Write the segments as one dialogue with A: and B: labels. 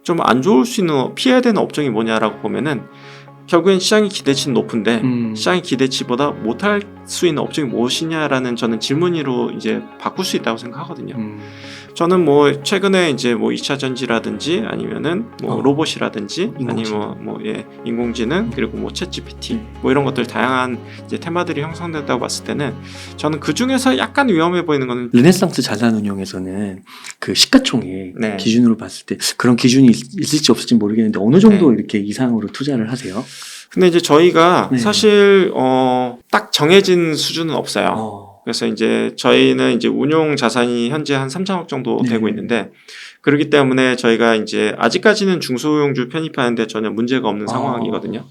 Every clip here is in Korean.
A: 좀 안 좋을 수 있는 피해야 되는 업종이 뭐냐라고 보면은 결국엔 시장의 기대치는 높은데 시장의 기대치보다 못할 수 있는 업종이 무엇이냐라는 저는 질문으로 이제 바꿀 수 있다고 생각하거든요. 저는 뭐 최근에 이제 뭐 2차 전지라든지 아니면은 뭐 로봇이라든지 아니면 뭐 인공지능 그리고 뭐 챗GPT 뭐 이런 것들 다양한 이제 테마들이 형성된다고 봤을 때는 저는 그 중에서 약간 위험해 보이는 거는
B: 르네상스 자산운용에서는 그 시가총액
A: 네.
B: 기준으로 봤을 때 그런 기준이 있을지 없을지 모르겠는데 어느 정도 이렇게 이상으로 투자를 하세요?
A: 근데 이제 저희가 사실 딱 정해진 수준은 없어요. 그래서 이제 저희는 이제 운용 자산이 현재 한 3천억 정도 되고 있는데 그렇기 때문에 저희가 이제 아직까지는 중소형주 편입하는데 전혀 문제가 없는 상황이거든요.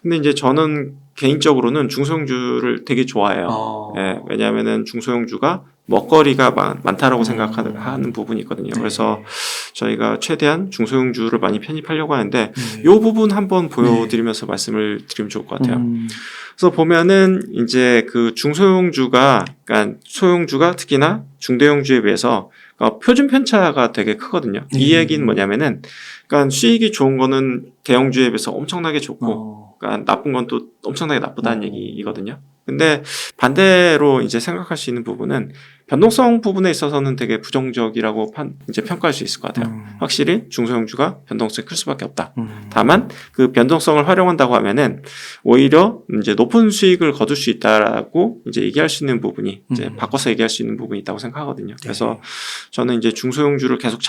A: 근데 이제 저는 개인적으로는 중소형주를 되게 좋아해요. 예, 왜냐하면은 중소형주가 먹거리가 많다라고 생각하는 부분이 있거든요. 그래서 저희가 최대한 중소형주를 많이 편입하려고 하는데 이 부분 한번 보여드리면서 말씀을 드리면 좋을 것 같아요. 그래서 보면은 이제 그 중소형주가, 그러니까 소형주가 특히나 중대형주에 비해서 표준 편차가 되게 크거든요. 이 얘기는 뭐냐면은, 그러니까 수익이 좋은 거는 대형주에 비해서 엄청나게 좋고, 그러니까 나쁜 건 또 엄청나게 나쁘다는 얘기거든요. 근데 반대로 이제 생각할 수 있는 부분은 변동성 부분에 있어서는 되게 부정적이라고 이제 평가할 수 있을 것 같아요. 확실히 중소형주가 변동성이 클 수밖에 없다. 다만 그 변동성을 활용한다고 하면은 오히려 이제 높은 수익을 거둘 수 있다라고 이제 얘기할 수 있는 부분이 이제 바꿔서 얘기할 수 있는 부분이 있다고 생각하거든요. 그래서 저는 이제 중소형주를 계속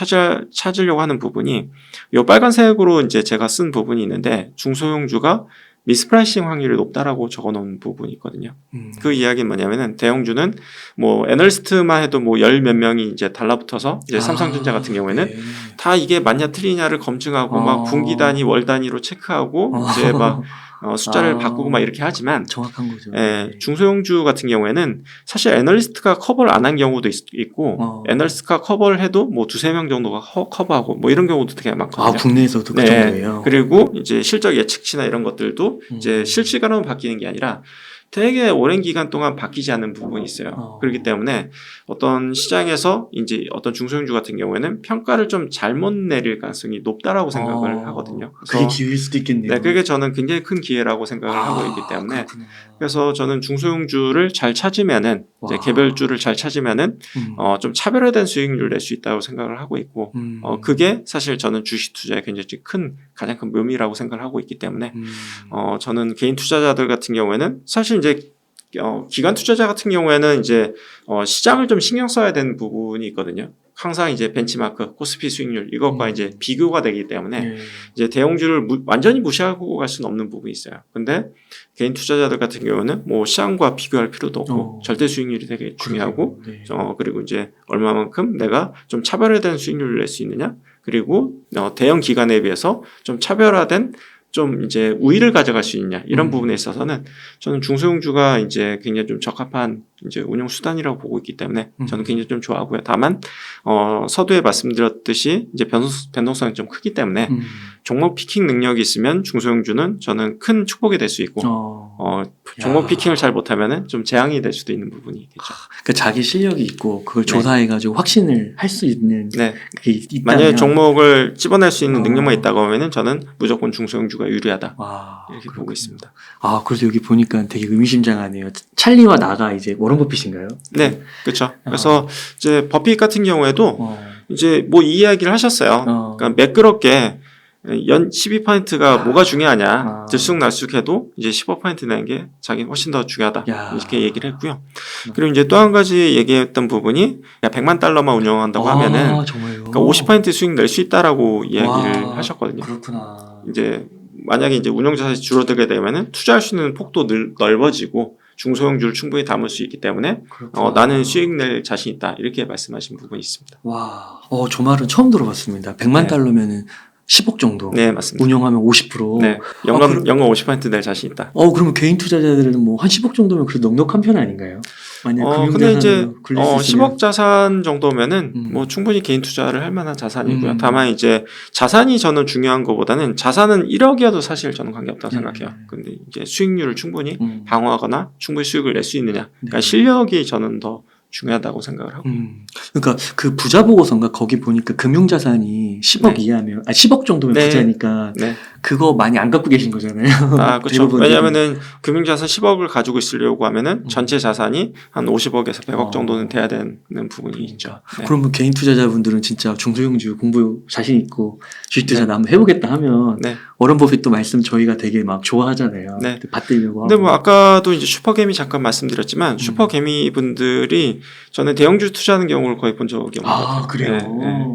A: 찾으려고 하는 부분이 이 빨간색으로 이제 제가 쓴 부분이 있는데 중소형주가 미스프라이싱 확률이 높다라고 적어놓은 부분이 있거든요. 그 이야기는 뭐냐면은 대형주는 뭐 애널리스트만 해도 뭐 열 몇 명이 이제 달라붙어서 이제 삼성전자 같은 경우에는 다 이게 맞냐 틀리냐를 검증하고 막 분기 단위, 월 단위로 체크하고 이제 막 숫자를 바꾸고 막 이렇게 하지만
B: 정확한 거죠.
A: 중소형주 같은 경우에는 사실 애널리스트가 커버를 안 한 경우도 있고 애널리스트가 커버를 해도 뭐 두세 명 정도가 커버하고 뭐 이런 경우도 되게 많거든요.
B: 국내에서도 그 정도예요.
A: 그리고 이제 실적 예측치나 이런 것들도 이제 실시간으로 바뀌는 게 아니라 되게 오랜 기간 동안 바뀌지 않는 부분이 있어요. 그렇기 때문에 어떤 시장에서 이제 어떤 중소형주 같은 경우에는 평가를 좀 잘못 내릴 가능성이 높다라고 생각을 하거든요.
B: 그게 기회일 수도 있겠네요.
A: 네, 그게 저는 굉장히 큰 기회라고 생각을 하고 있기 때문에
B: 그렇구나.
A: 그래서 저는 중소형주를 잘 찾으면은 이제 개별주를 잘 찾으면은 좀 차별화된 수익률을 낼 수 있다고 생각을 하고 있고 그게 사실 저는 주식 투자의 굉장히 가장 큰 묘미라고 생각을 하고 있기 때문에 저는 개인 투자자들 같은 경우에는 사실 이제 기관 투자자 같은 경우에는 이제 시장을 좀 신경 써야 되는 부분이 있거든요. 항상 이제 벤치마크, 코스피 수익률 이것과 이제 비교가 되기 때문에 이제 대형주를 완전히 무시하고 갈 수는 없는 부분이 있어요. 근데 개인 투자자들 같은 경우는 뭐 시장과 비교할 필요도 없고 절대 수익률이 되게 중요하고 그리고 이제 얼마만큼 내가 좀 차별화된 수익률을 낼 수 있느냐 그리고 대형 기관에 비해서 좀 차별화된 좀 이제 우위를 가져갈 수 있냐 이런 부분에 있어서는 저는 중소형주가 이제 굉장히 좀 적합한 이제 운용 수단이라고 보고 있기 때문에 저는 굉장히 좀 좋아하고요. 다만 서두에 말씀드렸듯이 이제 변동성이 좀 크기 때문에 종목 피킹 능력이 있으면 중소형주는 저는 큰 축복이 될 수 있고 종목 피킹을 잘 못하면은 좀 재앙이 될 수도 있는 부분이 있겠죠.
B: 그러니까 자기 실력이 있고 그걸 조사해가지고 확신을 할 수 있는 그게 있다면
A: 만약에 종목을 집어낼 수 있는 능력만 있다고 하면은 저는 무조건 중소형주가 유리하다 이렇게 보고 있습니다.
B: 그래서 여기 보니까 되게 의미심장하네요. 찰리와 나가 이제 워런 버핏인가요?
A: 네, 그렇죠. 그래서 이제 버핏 같은 경우에도 이제 뭐 이 이야기를 하셨어요. 그러니까 매끄럽게 연 12%가 뭐가 중요하냐. 들쑥날쑥해도 이제 15% 내는 게 자기 훨씬 더 중요하다. 이렇게 얘기를 했고요. 그리고 이제 또 한 가지 얘기했던 부분이 $100만 운영한다고 하면은 그러니까 50% 수익 낼 수 있다라고 이야기를 하셨거든요.
B: 그렇구나.
A: 이제 만약에 이제 운용자산이 줄어들게 되면은 투자할 수 있는 폭도 넓어지고 중소형주를 충분히 담을 수 있기 때문에 나는 수익 낼 자신 있다. 이렇게 말씀하신 부분이 있습니다.
B: 저 말은 처음 들어봤습니다. $100만 10억 정도.
A: 네, 맞습니다.
B: 운영하면 50%.
A: 네. 연금 50% 낼 자신 있다.
B: 그러면 개인 투자자들은 뭐 한 10억 정도면 그래도 넉넉한 편 아닌가요?
A: 근데 이제 10억 자산 정도면은 뭐 충분히 개인 투자를 할 만한 자산이고요. 다만 이제 자산이 저는 중요한 것보다는 자산은 1억이어도 사실 저는 관계없다고 생각해요. 근데 이제 수익률을 충분히 방어하거나 충분히 수익을 낼 수 있느냐. 그러니까 실력이 저는 더 중요하다고 생각을 하고.
B: 그러니까 그 부자 보고서인가 거기 보니까 금융자산이 10억
A: 네.
B: 이하면 10억 정도면
A: 네.
B: 부자니까
A: 네.
B: 그거 많이 안 갖고 계신 거잖아요.
A: 아, 그렇죠.
B: 대부분들이.
A: 왜냐하면은 금융자산 10억을 가지고 있으려고 하면은
B: 음.
A: 전체 자산이 한 50억에서 100억 정도는 돼야 되는 부분이
B: 그러니까.
A: 있죠. 네.
B: 그러면 개인 투자자분들은 진짜 중소형주 공부 자신 있고 주식 투자
A: 네.
B: 나 한번 해보겠다 하면
A: 네.
B: 워런 버핏도 말씀 저희가 되게 막 좋아하잖아요.
A: 네.
B: 받들려고
A: 근데
B: 하고.
A: 뭐 아까도 이제 슈퍼개미 잠깐 말씀드렸지만 슈퍼개미 분들이 저는 대형주 투자하는 경우를 거의 본 적이 없는 것 같아요.
B: 아 그래요.
A: 네, 네.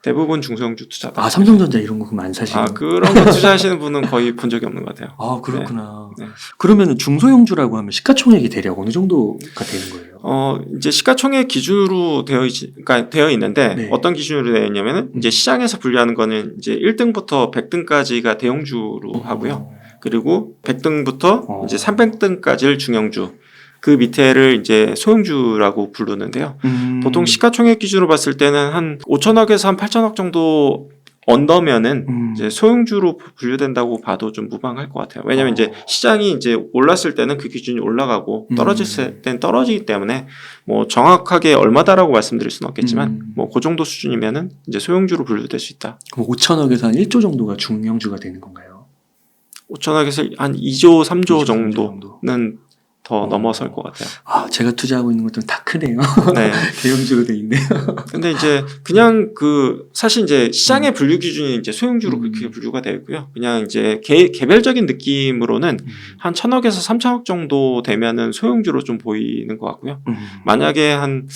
A: 대부분 중소형주 투자다.
B: 아 삼성전자 이런 거 그럼 안 사시는?
A: 아, 그런 거 투자하시는 분은 거의 본 적이 없는 것 같아요.
B: 아 그렇구나.
A: 네.
B: 그러면은 중소형주라고 하면 시가총액이 대략 어느 정도가 되는 거예요?
A: 이제 시가총액 기준으로 그러니까 되어 있는데
B: 네.
A: 어떤 기준으로 되어 있냐면은 이제 시장에서 분류하는 거는 이제 1등부터 100등까지가 대형주로 하고요. 그리고 100등부터 이제 300등까지를 중형주. 그 밑에를 이제 소형주라고 부르는데요. 보통 시가총액 기준으로 봤을 때는 한 5천억에서 한 8천억 정도 언더면은 이제 소형주로 분류된다고 봐도 좀 무방할 것 같아요. 왜냐하면 이제 시장이 이제 올랐을 때는 그 기준이 올라가고 떨어졌을 때는 떨어지기 때문에 뭐 정확하게 얼마다라고 말씀드릴 수는 없겠지만 뭐 그 정도 수준이면은 이제 소형주로 분류될 수 있다.
B: 그럼 5천억에서 한 1조 정도가 중형주가 되는 건가요?
A: 5천억에서 한 2조, 3조
B: 2조, 3조
A: 정도는 더 넘어설 것 같아요.
B: 아, 제가 투자하고 있는 것들은 다 크네요.
A: 네.
B: 대형주로 돼 있네요.
A: 근데 이제 그냥 사실 이제 시장의 분류 기준이 이제 소형주로 그렇게 분류가 되어 있고요. 그냥 이제 개별적인 느낌으로는 한 1,000억에서 3,000억 정도 되면은 소형주로 좀 보이는 것 같고요. 만약에 한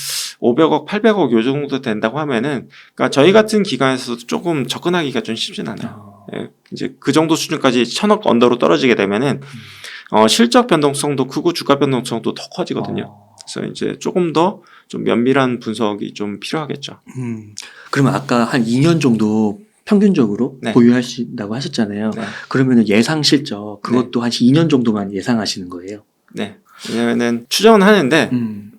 A: 500억, 800억 요 정도 된다고 하면은, 그러니까 저희 같은 기관에서도 조금 접근하기가 좀 쉽진 않아요. 예, 이제 그 정도 수준까지 1,000억 언더로 떨어지게 되면은 실적 변동성도 크고 주가 변동성도 더 커지거든요. 그래서 이제 조금 더 좀 면밀한 분석이 좀 필요하겠죠.
B: 그러면 아까 한 2년 정도 평균적으로
A: 네.
B: 보유하신다고 하셨잖아요.
A: 네.
B: 그러면 예상 실적 그것도 한 2년 정도만 예상하시는 거예요?
A: 네. 왜냐면은 추정은 하는데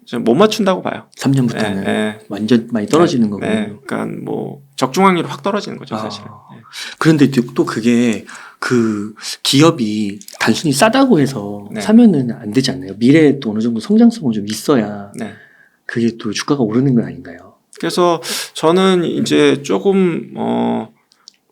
A: 좀 못 맞춘다고 봐요.
B: 3년부터는 완전 많이 떨어지는 거고요.
A: 네. 그러니까 뭐 적중 확률이 확 떨어지는 거죠, 사실은. 네.
B: 그런데 또 그게 그 기업이 단순히 싸다고 해서
A: 네.
B: 사면은 안 되지 않나요? 미래에 또 어느 정도 성장성은 좀 있어야
A: 네.
B: 그게 또 주가가 오르는 거 아닌가요?
A: 그래서 저는 이제 조금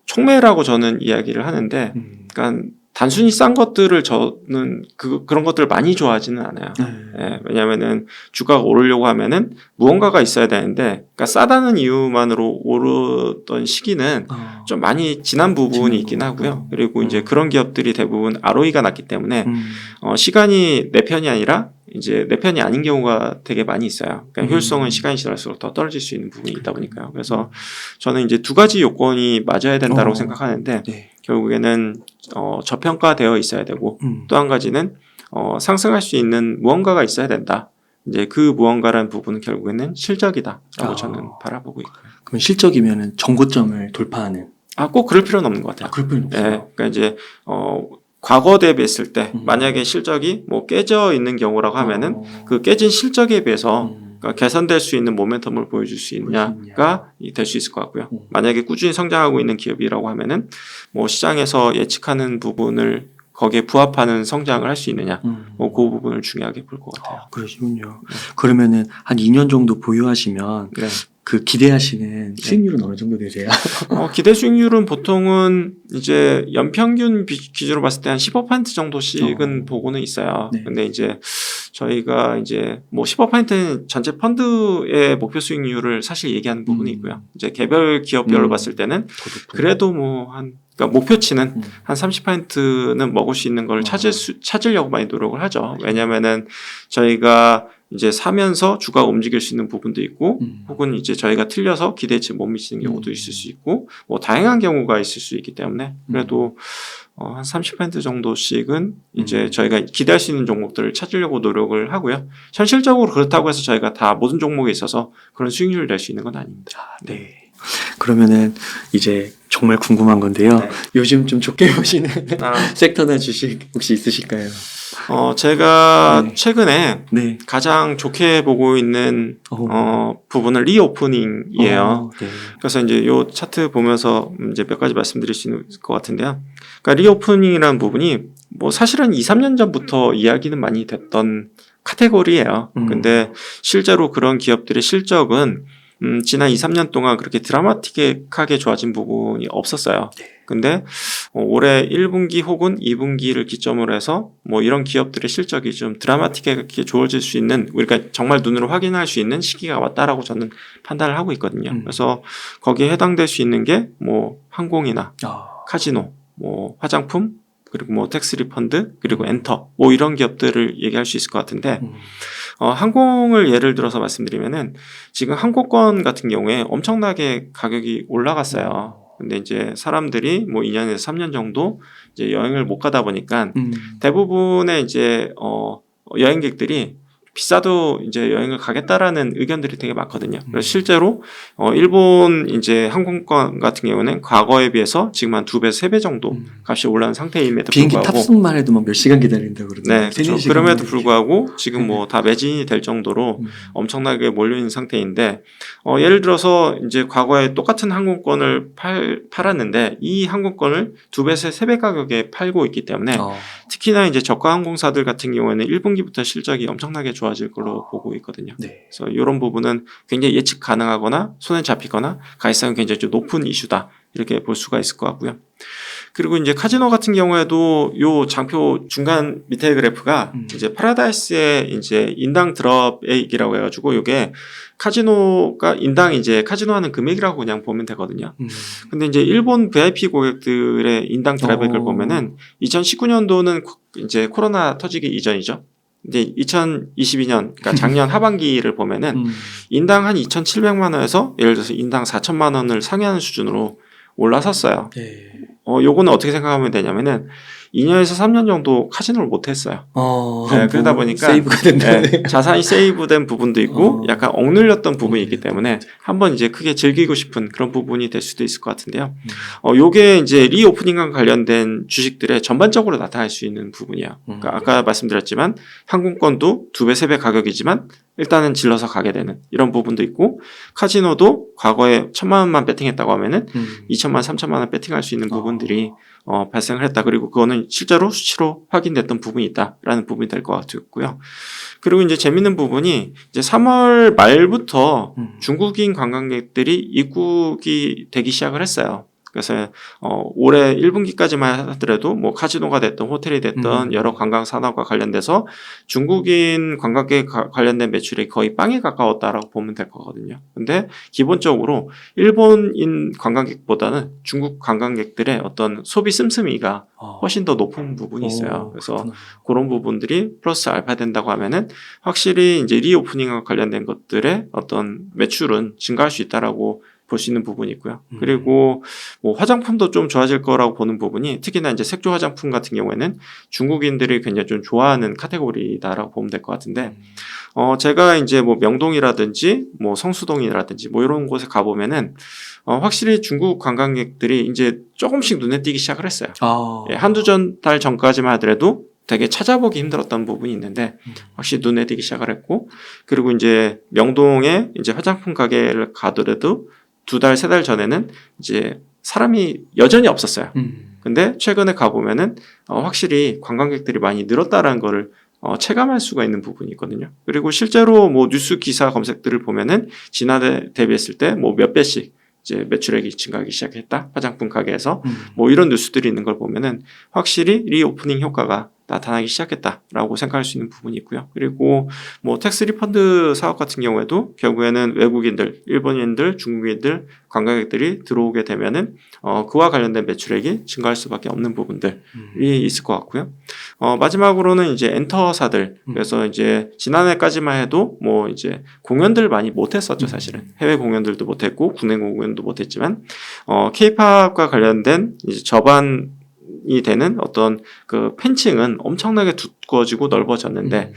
A: 촉매라고 저는 이야기를 하는데, 그러니까 단순히 싼 것들을 저는 그런 것들을 많이 좋아하지는 않아요. 예, 왜냐하면은 주가가 오르려고 하면은 무언가가 있어야 되는데, 그러니까 싸다는 이유만으로 오르던 시기는 좀 많이 지난 부분이 있긴 하고요. 그리고 이제 그런 기업들이 대부분 ROE가 낮기 때문에 시간이 내 편이 아니라 이제 내 편이 아닌 경우가 되게 많이 있어요. 그러니까 효율성은 시간이 지날수록 더 떨어질 수 있는 부분이 있다 보니까요. 그래서 저는 이제 두 가지 요건이 맞아야 된다고 생각하는데,
B: 네.
A: 결국에는 저평가되어 있어야 되고 또 한 가지는 상승할 수 있는 무언가가 있어야 된다. 이제 그 무언가라는 부분은 결국에는 실적이다라고 저는 바라보고 있고요.
B: 그럼 실적이면은 정고점을 돌파하는?
A: 꼭 그럴 필요는 없는 것 같아요.
B: 그럴 필요는 없어요.
A: 예, 그러니까 이제 과거 대비했을 때 만약에 실적이 뭐 깨져 있는 경우라고 하면은 그 깨진 실적에 비해서 그러니까 개선될 수 있는 모멘텀을 보여줄 수 있냐가 될 수 있을 것 같고요. 만약에 꾸준히 성장하고 있는 기업이라고 하면은 뭐 시장에서 예측하는 부분을 거기에 부합하는 성장을 할 수 있느냐, 뭐 그 부분을 중요하게 볼 것 같아요.
B: 그러시군요. 그러면은 한 2년 정도 보유하시면
A: 네.
B: 그 기대하시는 수익률은 어느 정도 되세요?
A: 기대 수익률은 보통은 이제 연평균 기준으로 봤을 때 한 15% 정도씩은 보고는 있어요.
B: 네.
A: 근데 이제 저희가 이제 뭐 15%는 전체 펀드의 목표 수익률을 사실 얘기하는 부분이 있고요. 이제 개별 기업별로 봤을 때는 그래도 그러니까 목표치는 한 30%는 먹을 수 있는 걸 찾으려고 많이 노력을 하죠. 왜냐면은 저희가 이제 사면서 주가가 움직일 수 있는 부분도 있고, 혹은 이제 저희가 틀려서 기대치 못 미치는 경우도 있을 수 있고, 뭐 다양한 경우가 있을 수 있기 때문에 그래도 한 30% 정도씩은 이제 저희가 기대할 수 있는 종목들을 찾으려고 노력을 하고요. 현실적으로 그렇다고 해서 저희가 다 모든 종목에 있어서 그런 수익률을 낼 수 있는 건 아닙니다.
B: 네. 그러면은 이제 정말 궁금한 건데요.
A: 네.
B: 요즘 좀 좋게 보시는 섹터나 주식 혹시 있으실까요?
A: 제가
B: 네.
A: 최근에
B: 네.
A: 가장 좋게 보고 있는 부분은 리오프닝이에요.
B: 네.
A: 그래서 이제 요 차트 보면서 이제 몇 가지 말씀드릴 수 있을 것 같은데요. 그러니까 리오프닝이라는 부분이 뭐 사실은 2, 3년 전부터 이야기는 많이 됐던 카테고리예요. 근데 실제로 그런 기업들의 실적은 지난 2, 3년 동안 그렇게 드라마틱하게 좋아진 부분이 없었어요. 근데 올해 1분기 혹은 2분기를 기점으로 해서 뭐 이런 기업들의 실적이 좀 드라마틱하게 좋아질 수 있는, 우리가 정말 눈으로 확인할 수 있는 시기가 왔다라고 저는 판단을 하고 있거든요. 그래서 거기에 해당될 수 있는 게 뭐 항공이나 카지노, 뭐 화장품, 그리고 뭐 텍스 리펀드, 그리고 엔터, 뭐 이런 기업들을 얘기할 수 있을 것 같은데, 항공을 예를 들어서 말씀드리면은 지금 항공권 같은 경우에 엄청나게 가격이 올라갔어요. 근데 이제 사람들이 뭐 2년에서 3년 정도 이제 여행을 못 가다 보니까 대부분의 이제 여행객들이 비싸도 이제 여행을 가겠다라는 의견들이 되게 많거든요. 그래서 실제로 일본 이제 항공권 같은 경우는 과거에 비해서 지금 한 2배, 3배 정도 값이 올라온 상태임에도
B: 비행기
A: 불구하고,
B: 탑승만 해도 막 몇 시간 기다린다고 그러던데.
A: 네, 그렇죠. 그럼에도 불구하고 지금 뭐 다 매진이 될 정도로 엄청나게 몰려있는 상태인데, 예를 들어서 이제 과거에 똑같은 항공권을 팔았는데 이 항공권을 2배에서 3배 가격에 팔고 있기 때문에 특히나 이제 저가 항공사들 같은 경우에는 1분기부터 실적이 엄청나게 좋아질 걸로 보고 있거든요.
B: 네.
A: 그래서 이런 부분은 굉장히 예측 가능하거나 손에 잡히거나 가능성이 굉장히 좀 높은 이슈다, 이렇게 볼 수가 있을 것 같고요. 그리고 이제 카지노 같은 경우에도 요 장표 중간 밑에 그래프가 이제 파라다이스의 이제 인당 드롭액이라고 해가지고 요게 카지노가 인당 이제 카지노 하는 금액이라고 그냥 보면 되거든요. 근데 이제 일본 VIP 고객들의 인당 드롭액을 보면은 2019년도는 이제 코로나 터지기 이전이죠. 이제 2022년, 그러니까 작년 하반기를 보면은 인당 한 2,700만 원에서 예를 들어서 인당 4천만 원을 상회하는 수준으로 올라섰어요.
B: 네.
A: 요거는 어떻게 생각하면 되냐면은 2년에서 3년 정도 카지노를 못 했어요. 네, 그러다 보니까
B: 세이브가 된다.
A: 네, 자산이 세이브된 부분도 있고 약간 억눌렸던 부분이 있기 때문에 한번 이제 크게 즐기고 싶은 그런 부분이 될 수도 있을 것 같은데요. 요게 이제 리오프닝과 관련된 주식들의 전반적으로 나타날 수 있는 부분이에요. 그러니까 아까 말씀드렸지만 항공권도 2배, 3배 가격이지만 일단은 질러서 가게 되는 이런 부분도 있고, 카지노도 과거에 1,000만 원만 배팅했다고 하면은 2천만, 3천만 원 배팅할 수 있는 부분들이 발생을 했다. 그리고 그거는 실제로 수치로 확인됐던 부분이 있다라는 부분이 될 것 같고요. 그리고 이제 재밌는 부분이 이제 3월 말부터 중국인 관광객들이 입국이 되기 시작을 했어요. 그래서 올해 1분기까지만 하더라도 뭐 카지노가 됐던 호텔이 됐던 여러 관광 산업과 관련돼서 중국인 관광객 관련된 매출이 거의 빵에 가까웠다라고 보면 될 거거든요. 근데 기본적으로 일본인 관광객보다는 중국 관광객들의 어떤 소비 씀씀이가 훨씬 더 높은 부분이 있어요. 그래서
B: 그렇구나.
A: 그런 부분들이 플러스 알파 된다고 하면은 확실히 이제 리오프닝과 관련된 것들의 어떤 매출은 증가할 수 있다라고 볼 수 있는 부분이 있고요. 그리고 뭐 화장품도 좀 좋아질 거라고 보는 부분이, 특히나 이제 색조 화장품 같은 경우에는 중국인들이 굉장히 좀 좋아하는 카테고리다라고 보면 될 것 같은데, 제가 이제 뭐 명동이라든지 뭐 성수동이라든지 뭐 이런 곳에 가보면은 확실히 중국 관광객들이 이제 조금씩 눈에 띄기 시작을 했어요. 예, 한두 달 전까지만 하더라도 되게 찾아보기 힘들었던 부분이 있는데 확실히 눈에 띄기 시작을 했고, 그리고 이제 명동에 이제 화장품 가게를 가더라도 2달, 3달 전에는 이제 사람이 여전히 없었어요. 근데 최근에 가보면은 확실히 관광객들이 많이 늘었다라는 거를 체감할 수가 있는 부분이 있거든요. 그리고 실제로 뭐 뉴스 기사 검색들을 보면은 지난해 대비했을 때 뭐 몇 배씩 이제 매출액이 증가하기 시작했다, 화장품 가게에서 뭐 이런 뉴스들이 있는 걸 보면은 확실히 리오프닝 효과가 나타나기 시작했다라고 생각할 수 있는 부분이 있고요. 그리고 뭐 텍스 리펀드 사업 같은 경우에도 결국에는 외국인들, 일본인들, 중국인들, 관광객들이 들어오게 되면은 그와 관련된 매출액이 증가할 수밖에 없는 부분들이 있을 것 같고요. 마지막으로는 이제 엔터사들, 그래서 이제 지난해까지만 해도 뭐 이제 공연들 많이 못했었죠, 사실은. 해외 공연들도 못했고 국내 공연도 못했지만 K-팝과 관련된 이제 저반 이 되는 어떤 그 팬층은 엄청나게 두꺼워지고 넓어졌는데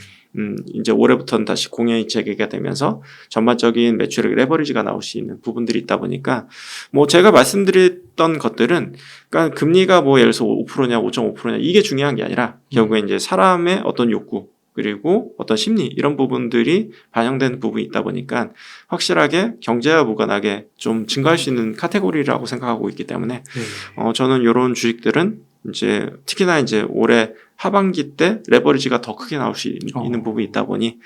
A: 이제 올해부터는 다시 공연이 재개가 되면서 전반적인 매출액 레버리지가 나올 수 있는 부분들이 있다 보니까 뭐 제가 말씀드렸던 것들은, 그러니까 금리가 뭐 예를 들어서 5%냐 5.5%냐 이게 중요한 게 아니라 결국에 이제 사람의 어떤 욕구 그리고 어떤 심리, 이런 부분들이 반영되는 부분이 있다 보니까 확실하게 경제와 무관하게 좀 증가할 수 있는 카테고리라고 생각하고 있기 때문에 저는 이런 주식들은 이제 특히나 이제 올해 하반기 때 레버리지가 더 크게 나올 수 있는 부분이 있다 보니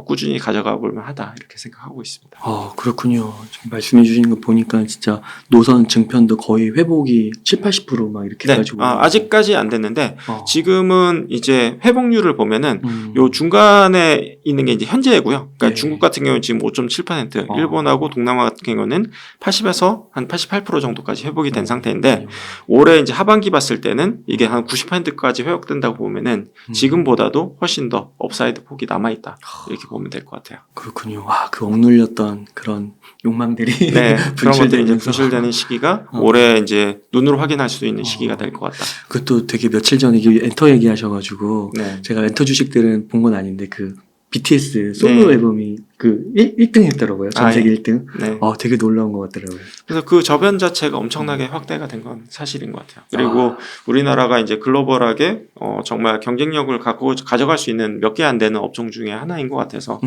A: 꾸준히 가져가 볼 만하다 이렇게 생각하고 있습니다.
B: 그렇군요. 지금 말씀해 주신 거 보니까 진짜 노선 증편도 거의 회복이 70-80% 막 이렇게
A: 네,
B: 가지고
A: 아직까지 안 됐는데 지금은 이제 회복률을 보면은 요 중간에 있는 게 이제 현재고요. 그러니까
B: 네.
A: 중국 같은 경우는 지금 5.7%, 일본하고 동남아 같은 경우는 80에서 한 88% 정도까지 회복이 된 상태인데 올해 이제 하반기 봤을 때는 이게 한 90%까지 회복된다고 보면은 지금보다도 훨씬 더 업사이드 폭이 남아 있다 이렇게 보면 될 것 같아요.
B: 그렇군요. 그 억눌렸던 그런 욕망들이
A: 네, 그런 것들이 이제
B: 분출되면서.
A: 분출되는 시기가 올해 이제 눈으로 확인할 수 있는 시기가 될 것 같다.
B: 그것도 되게 며칠 전에 엔터 얘기하셔가지고
A: 네.
B: 제가 엔터 주식들은 본 건 아닌데 그 BTS 솔로
A: 네.
B: 앨범이 그 1등 했더라고요. 전 세계 1등.
A: 네.
B: 되게 놀라운 것 같더라고요.
A: 그래서 그 저변 자체가 엄청나게 확대가 된 건 사실인 것 같아요. 그리고 우리나라가 이제 글로벌하게 정말 경쟁력을 가져갈 수 있는 몇 개 안 되는 업종 중에 하나인 것 같아서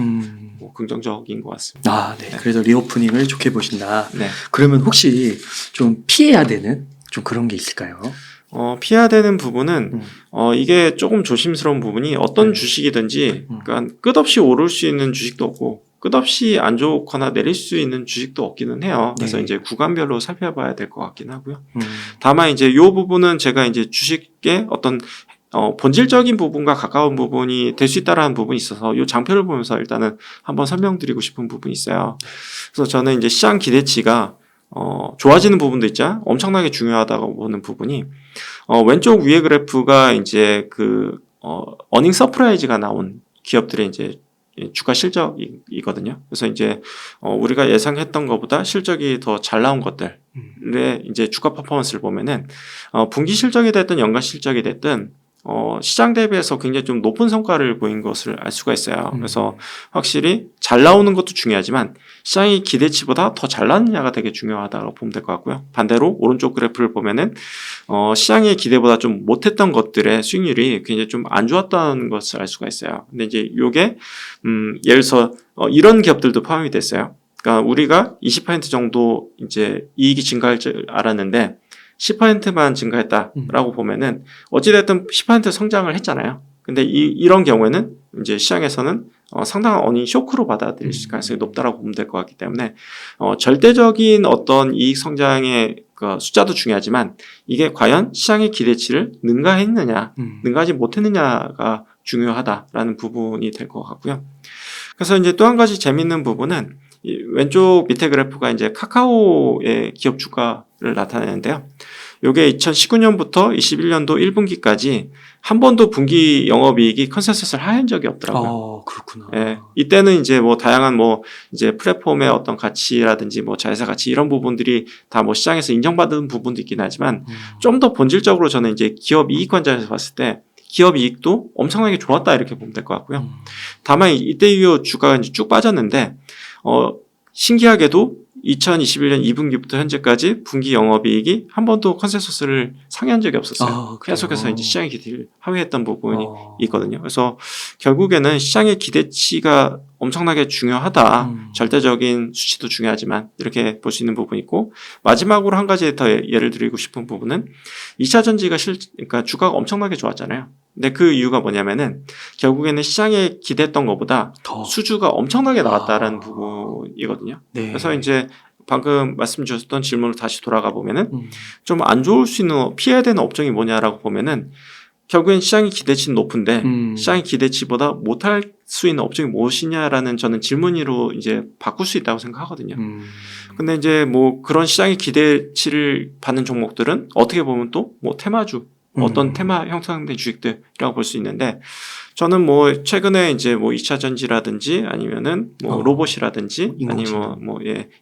A: 뭐 긍정적인 것 같습니다.
B: 네. 그래서 리오프닝을 좋게 보신다.
A: 네.
B: 그러면 혹시 좀 피해야 되는 좀 그런 게 있을까요?
A: 피해야 되는 부분은 이게 조금 조심스러운 부분이 어떤 주식이든지 그러니까 끝없이 오를 수 있는 주식도 없고 끝없이 안 좋거나 내릴 수 있는 주식도 없기는 해요. 그래서 이제 구간별로 살펴봐야 될 것 같긴 하고요. 다만 이제 이 부분은 제가 이제 주식의 어떤 본질적인 부분과 가까운 부분이 될 수 있다라는 부분이 있어서 이 장표를 보면서 일단은 한번 설명드리고 싶은 부분이 있어요. 그래서 저는 이제 시장 기대치가 좋아지는 부분도 있죠. 엄청나게 중요하다고 보는 부분이 왼쪽 위에 그래프가 이제 어닝 서프라이즈가 나온 기업들의 이제 주가 실적이거든요. 그래서 이제 우리가 예상했던 것보다 실적이 더 잘 나온 것들의 이제 주가 퍼포먼스를 보면은 분기 실적이 됐든 연간 실적이 됐든 시장 대비해서 굉장히 좀 높은 성과를 보인 것을 알 수가 있어요. 그래서 확실히 잘 나오는 것도 중요하지만 시장의 기대치보다 더 잘 나느냐가 되게 중요하다고 보면 될 것 같고요. 반대로 오른쪽 그래프를 보면은 시장의 기대보다 좀 못했던 것들의 수익률이 굉장히 좀 안 좋았다는 것을 알 수가 있어요. 근데 이제 요게 예를 들어서 이런 기업들도 포함이 됐어요. 그러니까 우리가 20% 정도 이제 이익이 증가할 줄 알았는데 10%만 증가했다라고 보면은 어찌됐든 10% 성장을 했잖아요. 근데 이런 경우에는 이제 시장에서는 상당한 어닝 쇼크로 받아들일 가능성이 높다라고 보면 될 것 같기 때문에 절대적인 어떤 이익 성장의 그 숫자도 중요하지만 이게 과연 시장의 기대치를 능가했느냐, 능가하지 못했느냐가 중요하다라는 부분이 될 것 같고요. 그래서 이제 또 한 가지 재밌는 부분은 이 왼쪽 밑에 그래프가 이제 카카오의 기업 주가를 나타내는데요. 요게 2019년부터 21년도 1분기까지 한 번도 분기 영업이익이 컨센서스를 하회한 적이 없더라고요.
B: 그렇구나.
A: 예, 이때는 이제 뭐 다양한 이제 플랫폼의 어떤 가치라든지 자회사 가치 이런 부분들이 다 시장에서 인정받은 부분도 있긴 하지만 좀 더 본질적으로 저는 이제 기업 이익 관점에서 봤을 때 기업 이익도 엄청나게 좋았다 이렇게 보면 될 것 같고요. 다만 이때 이후 주가가 이제 쭉 빠졌는데 신기하게도 2021년 2분기부터 현재까지 분기 영업이익이 한 번도 컨센서스를 상회한 적이 없었어요. 계속해서 이제 시장의 기대를 하회했던 부분이 있거든요. 그래서 결국에는 시장의 기대치가 엄청나게 중요하다. 절대적인 수치도 중요하지만 이렇게 볼 수 있는 부분이 있고 마지막으로 한 가지 더 예를 드리고 싶은 부분은 2차 전지가 그러니까 주가가 엄청나게 좋았잖아요. 근데 그 이유가 뭐냐면은 결국에는 시장에 기대했던 것보다 수주가 엄청나게 나왔다라는 부분이거든요. 네. 그래서 이제 방금 말씀 주셨던 질문으로 다시 돌아가 보면은 좀 안 좋을 수 있는 피해야 되는 업종이 뭐냐라고 보면은 결국엔 시장의 기대치는 높은데 시장의 기대치보다 못할 수 있는 업종이 무엇이냐라는 저는 질문으로 이제 바꿀 수 있다고 생각하거든요. 근데 이제 그런 시장의 기대치를 받는 종목들은 어떻게 보면 또 테마주 어떤 테마 형성된 주식들이라고 볼 수 있는데 저는 최근에 이제 2차 전지라든지 아니면은 로봇이라든지 아니면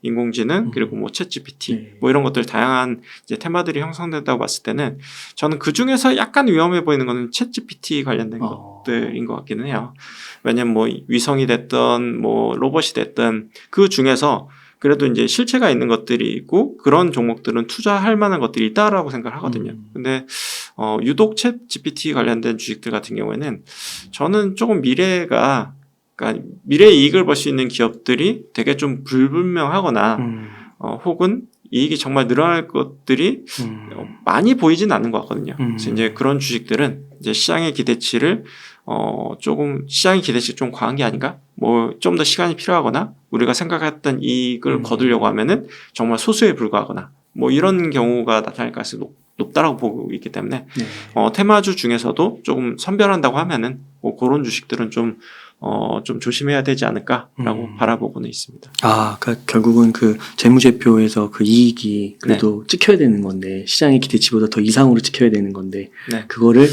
A: 인공지능 그리고 챗GPT 이런 것들 다양한 이제 테마들이 형성된다고 봤을 때는 저는 그 중에서 약간 위험해 보이는 거는 챗GPT 관련된 것들인 것 같기는 해요. 왜냐면 위성이 됐든 로봇이 됐든 그 중에서 그래도 이제 실체가 있는 것들이 있고 그런 종목들은 투자할 만한 것들이 있다라고 생각을 하거든요. 근데 유독 챗 GPT 관련된 주식들 같은 경우에는 저는 조금 그러니까 미래 이익을 볼 수 있는 기업들이 되게 좀 불분명하거나 혹은 이익이 정말 늘어날 것들이 많이 보이진 않는 것 같거든요. 그래서 이제 그런 주식들은 이제 시장의 기대치를 조금 시장의 기대치 좀 과한 게 아닌가? 뭐 좀 더 시간이 필요하거나 우리가 생각했던 이익을 거두려고 하면은 정말 소수에 불과하거나 뭐 이런 경우가 나타날 가능성이 높다라고 보고 있기 때문에 테마주 중에서도 조금 선별한다고 하면은 뭐 그런 주식들은 좀 조심해야 되지 않을까라고 바라보고는 있습니다.
B: 아, 그러니까 결국은 그 재무제표에서 그 이익이 그래도 찍혀야 되는 건데 시장의 기대치보다 더 이상으로 찍혀야 되는 건데 그거를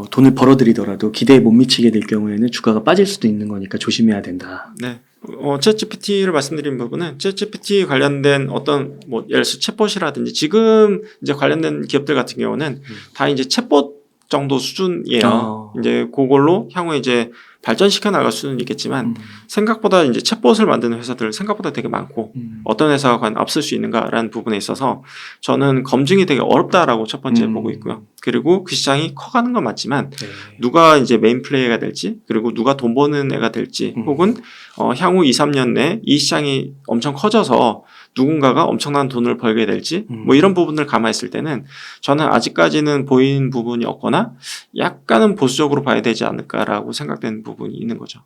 B: 돈을 벌어들이더라도 기대에 못 미치게 될 경우에는 주가가 빠질 수도 있는 거니까 조심해야 된다.
A: 네. 챗GPT를 말씀드린 부분은 챗GPT 관련된 어떤 뭐 예를 들어서 챗봇이라든지 지금 이제 관련된 기업들 같은 경우는 다 이제 챗봇 정도 수준이에요. 이제 그걸로 향후에 이제 발전시켜 나갈 수는 있겠지만 생각보다 이제 챗봇을 만드는 회사들 생각보다 되게 많고 어떤 회사가 과연 앞설 수 있는가라는 부분에 있어서 저는 검증이 되게 어렵다라고 첫 번째 보고 있고요. 그리고 그 시장이 커가는 건 맞지만 누가 이제 메인 플레이가 될지 그리고 누가 돈 버는 애가 될지 혹은 향후 2, 3년 내에 이 시장이 엄청 커져서 누군가가 엄청난 돈을 벌게 될지 뭐 이런 부분을 감안했을 때는 저는 아직까지는 보이는 부분이 없거나 약간은 보수적으로 봐야 되지 않을까라고 생각되는 부분이 있는 거죠.